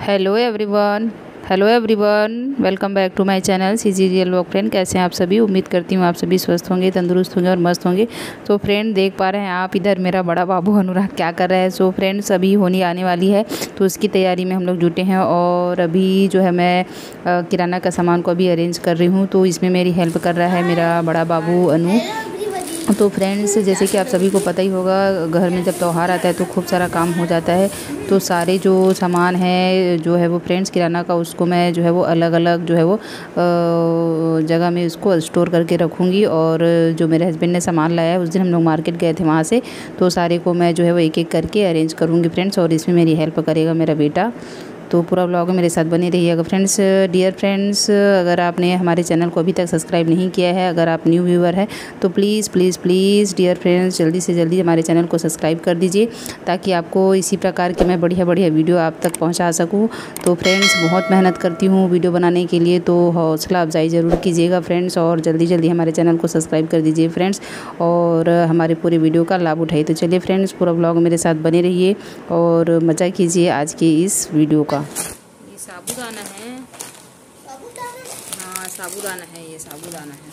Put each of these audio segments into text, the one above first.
Hello everyone. Welcome back to my channel CG real vlog. Friend, कैसे हैं आप सभी? उम्मीद करती हूँ आप सभी स्वस्थ होंगे, तंदुरुस्त होंगे और मस्त होंगे। तो फ्रेंड, देख पा रहे हैं आप इधर मेरा बड़ा बाबू अनुराग क्या कर रहा है। सो फ्रेंड्स, अभी होली आने वाली है तो उसकी तैयारी में हम लोग जुटे हैं। और अभी जो है मैं किराना का सामान को अभी अरेंज कर रही हूँ, तो इसमें मेरी हेल्प कर रहा है मेरा बड़ा बाबू अनु। तो फ्रेंड्स, जैसे कि आप सभी को पता ही होगा, घर में जब त्यौहार आता है तो खूब सारा काम हो जाता है। तो सारे जो सामान है जो है वो फ्रेंड्स किराना का, उसको मैं जो है वो अलग अलग जो है वो जगह में उसको स्टोर करके रखूँगी। और जो मेरे हस्बैंड ने सामान लाया है, उस दिन हम लोग मार्केट गए थे वहाँ से, तो सारे को मैं जो है वो एक एक करके अरेंज करूँगी फ्रेंड्स। और इसमें मेरी हेल्प करेगा मेरा बेटा। तो पूरा व्लॉग मेरे साथ बने रहिएगा फ्रेंड्स। डियर फ्रेंड्स, अगर आपने हमारे चैनल को अभी तक सब्सक्राइब नहीं किया है, अगर आप न्यू व्यूअर हैं, तो please please please dear friends, जल्दी से जल्दी हमारे चैनल को सब्सक्राइब कर दीजिए, ताकि आपको इसी प्रकार के मैं बढ़िया बढ़िया वीडियो आप तक पहुंचा सकूं। तो फ्रेंड्स, बहुत मेहनत करती हूँ वीडियो बनाने के लिए, तो हौसला अफजाई ज़रूर कीजिएगा फ्रेंड्स, और जल्दी जल्दी हमारे चैनल को सब्सक्राइब कर दीजिए फ्रेंड्स, और हमारे पूरे वीडियो का लाभ उठाइए। तो चलिए फ्रेंड्स, पूरा व्लॉग मेरे साथ बने रहिए और मज़ा कीजिए आज के इस वीडियो का। साबूदाना है, हाँ साबूदाना है, ये साबूदाना है।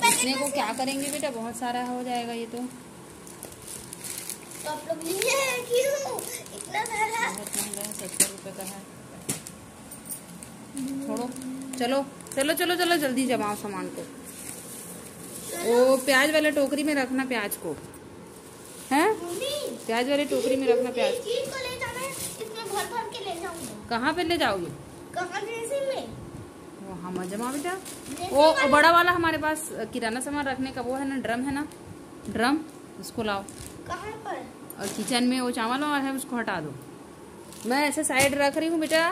इसने को क्या करेंगे बेटा, बहुत सारा हो जाएगा ये तो आप लोग लिए हैं क्यों इतना सारा? बहुत महंगा है, 70 रुपए का है। छोड़ो, चलो चलो चलो चलो जल्दी जमाओ सामान को। वो प्याज वाले टोकरी में रखना प्याज को, हैं? प्याज वाले टोकरी में रखना प्याज। भर के ले जाऊंगा। कहाँ पे ले जाओगे? कहाँ में? हाँ मत जमा बेटा। वो बड़ा वाला हमारे पास किराना सामान रखने का वो है ना, ड्रम है ना, ड्रम, उसको लाओ। कहाँ पर? और किचन में वो चावल वाला है, उसको हटा दो। मैं ऐसे साइड रख रही हूँ बेटा।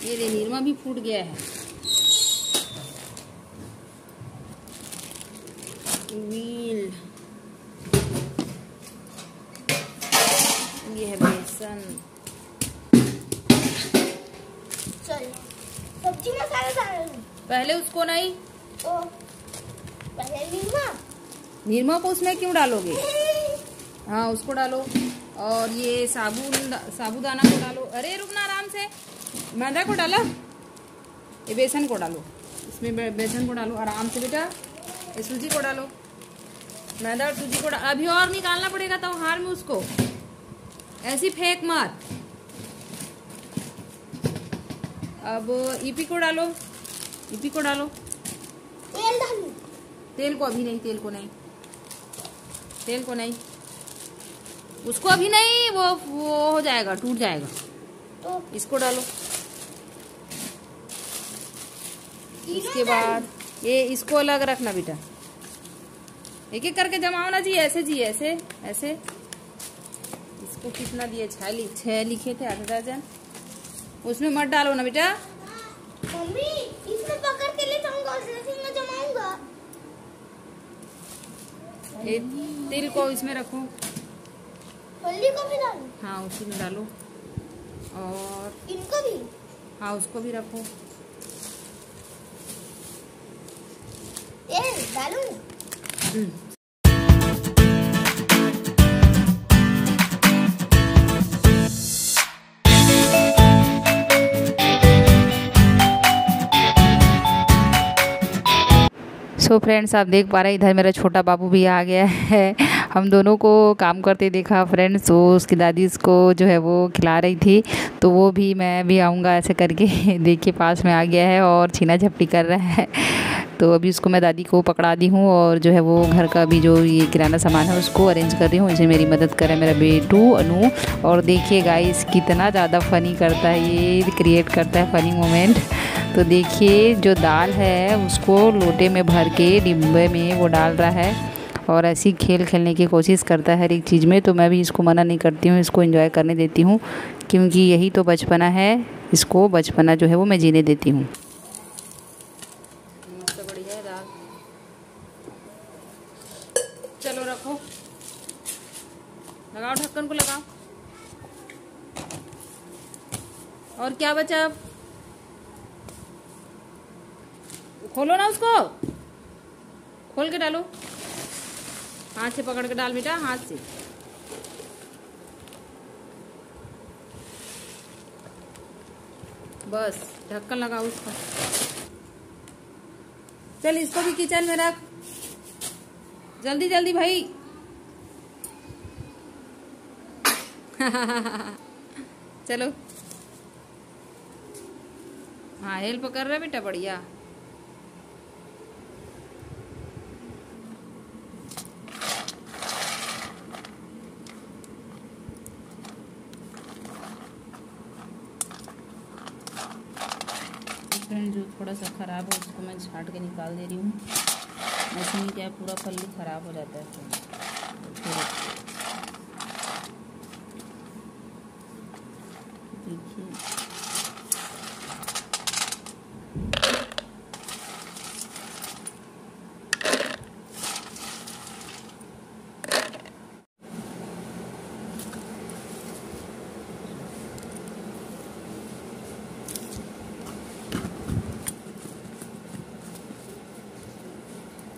ये नीरमा भी फूट गया है। व्हील, ये है बेसन। सब्जी मसाला डाल। पहले उसको नहीं, तो पहले नीरमा को उसमें क्यों डालोगे? हाँ उसको डालो, और ये साबूदाना को डालो। अरे रुकना, आराम से। मैदा को डाला, ये बेसन को डालो, इसमें बेसन को डालो आराम से बेटा। ये सूजी को डालो, मैदा और सूजी को अभी और निकालना पड़ेगा तो हार में उसको ऐसी फेंक मत। अब ईपी को डालो, ईपी को डालो। तेल डालो, तेल को अभी नहीं, तेल को नहीं, तेल को नहीं, उसको अभी नहीं, वो हो जाएगा, टूट जाएगा। तो इसको डालो। इसके बाद ये इसको अलग रखना बेटा, एक एक करके जमाओ ना जी, ऐसे जी, ऐसे ऐसे। इसको कितना दिए? 6 लिखे थे, आधा दर्जन। उसमें मत डालो ना बेटा। मम्मी, इसमें पकड़ के ले जाऊंगा, उसमें जमाऊंगा। तिल को इसमें रखो, हल्दी को भी डालो। हाँ उसी में डालो, और इनको भी, हाँ उसको भी रखो। तेल डालूं? सो फ्रेंड्स, आप देख पा रहे हैं इधर मेरा छोटा बाबू भी आ गया है। हम दोनों को काम करते देखा फ्रेंड्स। तो उसकी दादी इसको जो है वो खिला रही थी, तो वो भी मैं भी आऊँगा ऐसे करके देखिए पास में आ गया है और छीना झपटी कर रहा है। तो अभी उसको मैं दादी को पकड़ा दी हूँ, और जो है वो घर का भी जो ये किराना सामान है उसको अरेंज कर रही हूँ। इसे मेरी मदद करे मेरा बेटू अनु। और देखिए गाइस, कितना ज़्यादा फ़नी करता है, ये क्रिएट करता है फ़नी मोमेंट। तो देखिए, जो दाल है उसको लोटे में भर के डिब्बे में वो डाल रहा है, और ऐसी खेल खेलने की कोशिश करता है हर एक चीज़ में। तो मैं भी इसको मना नहीं करती हूँ, इसको एंजॉय करने देती हूँ, क्योंकि यही तो बचपना है। इसको बचपना जो है वो मैं जीने देती हूँ। बढ़िया है दाल, चलो रखो, लगाओ ढक्कन को, लगाओ। और क्या बचा अब? खोलो ना उसको, खोल के डालो, हाथ से पकड़ के डाल बेटा, हाथ से। बस ढक्कन लगाओ उसका। चल इसको भी किचन में रख, जल्दी जल्दी भाई। चलो, हाँ हेल्प कर रहा बेटा, बढ़िया। फ्रेंड जो थोड़ा सा ख़राब है उसको मैं छाट के निकाल दे रही हूँ। ऐसे नहीं क्या पूरा फल भी ख़राब हो जाता है देखिए।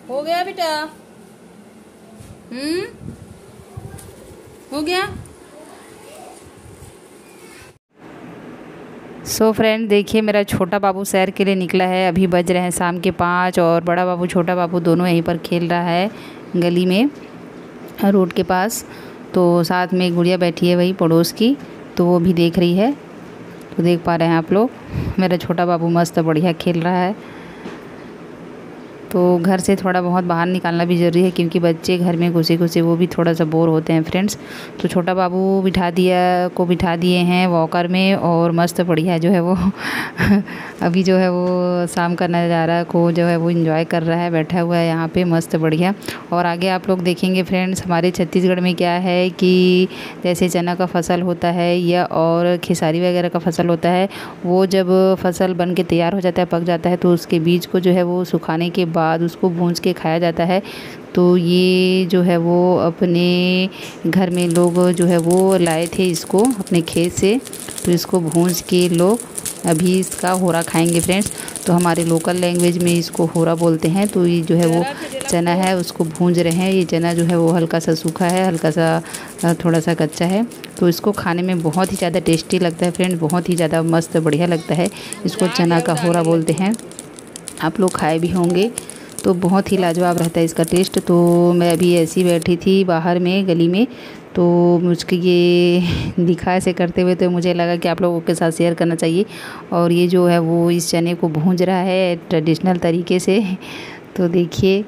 हो गया बेटा? हो गया। सो फ्रेंड देखिए, मेरा छोटा बाबू सैर के लिए निकला है। अभी बज रहे हैं शाम के 5 और बड़ा बाबू छोटा बाबू दोनों यहीं पर खेल रहा है गली में, रोड के पास। तो साथ में एक गुड़िया बैठी है वही पड़ोस की, तो वो भी देख रही है। तो देख पा रहे हैं आप लोग, मेरा छोटा बाबू मस्त बढ़िया खेल रहा है। तो घर से थोड़ा बहुत बाहर निकालना भी ज़रूरी है, क्योंकि बच्चे घर में घुसे घुसे वो भी थोड़ा सा बोर होते हैं फ्रेंड्स। तो छोटा बाबू बिठा दिए हैं वॉकर में, और मस्त बढ़िया जो है वो अभी जो है वो शाम का नज़ारा को जो है वो एंजॉय कर रहा है, बैठा हुआ है यहाँ पे मस्त बढ़िया। और आगे आप लोग देखेंगे फ्रेंड्स, हमारे छत्तीसगढ़ में क्या है कि जैसे चना का फसल होता है या और खेसारी वगैरह का फसल होता है, वो जब फसल बन के तैयार हो जाता है, पक जाता है, तो उसके बीज को जो है वो सुखाने के बाद उसको भूंज के खाया जाता है। तो ये जो है वो अपने घर में लोग जो है वो लाए थे इसको अपने खेत से, तो इसको भूंज के लोग अभी इसका होरा खाएंगे फ्रेंड्स। तो हमारे लोकल लैंग्वेज में इसको होरा बोलते हैं। तो ये जो है वो चना है उसको भूंज रहे हैं। ये चना जो है वो हल्का सा सूखा है, हल्का सा थोड़ा सा कच्चा है। तो इसको खाने में बहुत ही ज़्यादा टेस्टी लगता है फ्रेंड, बहुत ही ज़्यादा मस्त बढ़िया लगता है। इसको चना का होरा बोलते हैं, आप लोग खाए भी होंगे। तो बहुत ही लाजवाब रहता है इसका टेस्ट। तो मैं अभी ऐसी बैठी थी बाहर में गली में, तो मुझको ये दिखा ऐसे करते हुए, तो मुझे लगा कि आप लोगों के साथ शेयर करना चाहिए। और ये जो है वो इस चने को भूंज रहा है ट्रेडिशनल तरीके से। तो देखिए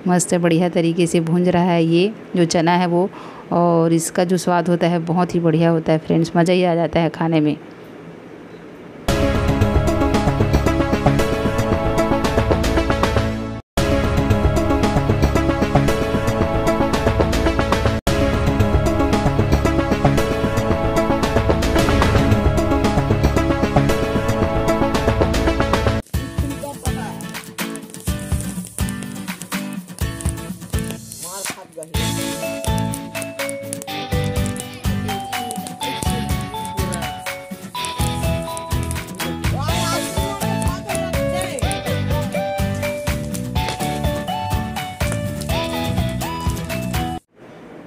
मस्त बढ़िया तरीके से भूंज रहा है ये जो चना है वो, और इसका जो स्वाद होता है बहुत ही बढ़िया होता है फ्रेंड्स, मज़ा ही आ जाता है खाने में।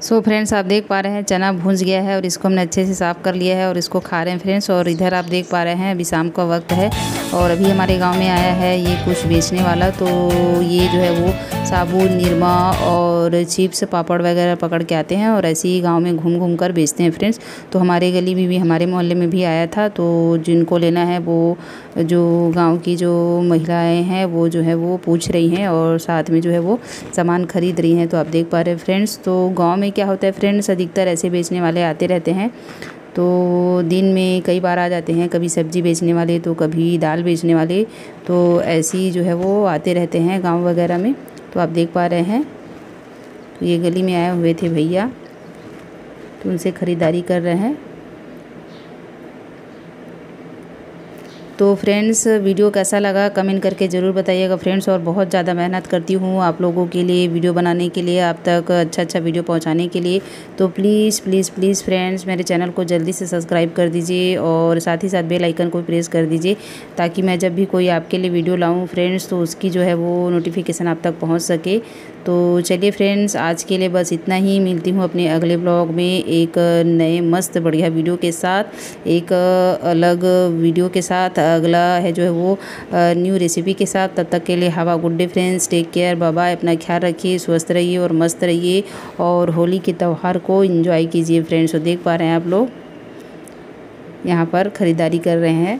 सो फ्रेंड्स आप देख पा रहे हैं चना भूंज गया है और इसको हमने अच्छे से साफ़ कर लिया है और इसको खा रहे हैं फ्रेंड्स। और इधर आप देख पा रहे हैं अभी शाम का वक्त है और अभी हमारे गांव में आया है ये कुछ बेचने वाला। तो ये जो है वो साबुन, निरमा और चिप्स, पापड़ वगैरह पकड़ के आते हैं और ऐसे ही गाँव में घूम घूम कर बेचते हैं फ्रेंड्स। तो हमारे गली में भी, हमारे मोहल्ले में भी आया था। तो जिनको लेना है वो जो गाँव की जो महिलाएँ हैं वो जो है वो पूछ रही हैं और साथ में जो है वो सामान खरीद रही हैं। तो आप देख पा रहे हैं फ्रेंड्स, तो गाँव में क्या होता है फ्रेंड्स, अधिकतर ऐसे बेचने वाले आते रहते हैं। तो दिन में कई बार आ जाते हैं, कभी सब्ज़ी बेचने वाले तो कभी दाल बेचने वाले, तो ऐसे ही जो है वो आते रहते हैं गांव वगैरह में। तो आप देख पा रहे हैं, तो ये गली में आए हुए थे भैया, तो उनसे ख़रीदारी कर रहे हैं। तो फ्रेंड्स वीडियो कैसा लगा कमेंट करके ज़रूर बताइएगा फ्रेंड्स। और बहुत ज़्यादा मेहनत करती हूँ आप लोगों के लिए वीडियो बनाने के लिए, आप तक अच्छा वीडियो पहुँचाने के लिए। तो प्लीज़ प्लीज़ प्लीज़ फ्रेंड्स मेरे चैनल को जल्दी से सब्सक्राइब कर दीजिए और साथ ही साथ बेल आइकन को प्रेस कर दीजिए, ताकि मैं जब भी कोई आपके लिए वीडियो लाऊँ फ्रेंड्स तो उसकी जो है वो नोटिफिकेशन आप तक पहुँच सके। तो चलिए फ्रेंड्स आज के लिए बस इतना ही। मिलती हूँ अपने अगले ब्लॉग में एक नए मस्त बढ़िया वीडियो के साथ, एक अलग वीडियो के साथ। अगला है जो है वो न्यू रेसिपी के साथ। तब तक के लिए have a good day friends, take care, bye bye. अपना ख्याल रखिए, स्वस्थ रहिए और मस्त रहिए और होली के त्यौहार को एंजॉय कीजिए फ्रेंड्स। तो देख पा रहे हैं आप लोग यहाँ पर ख़रीदारी कर रहे हैं।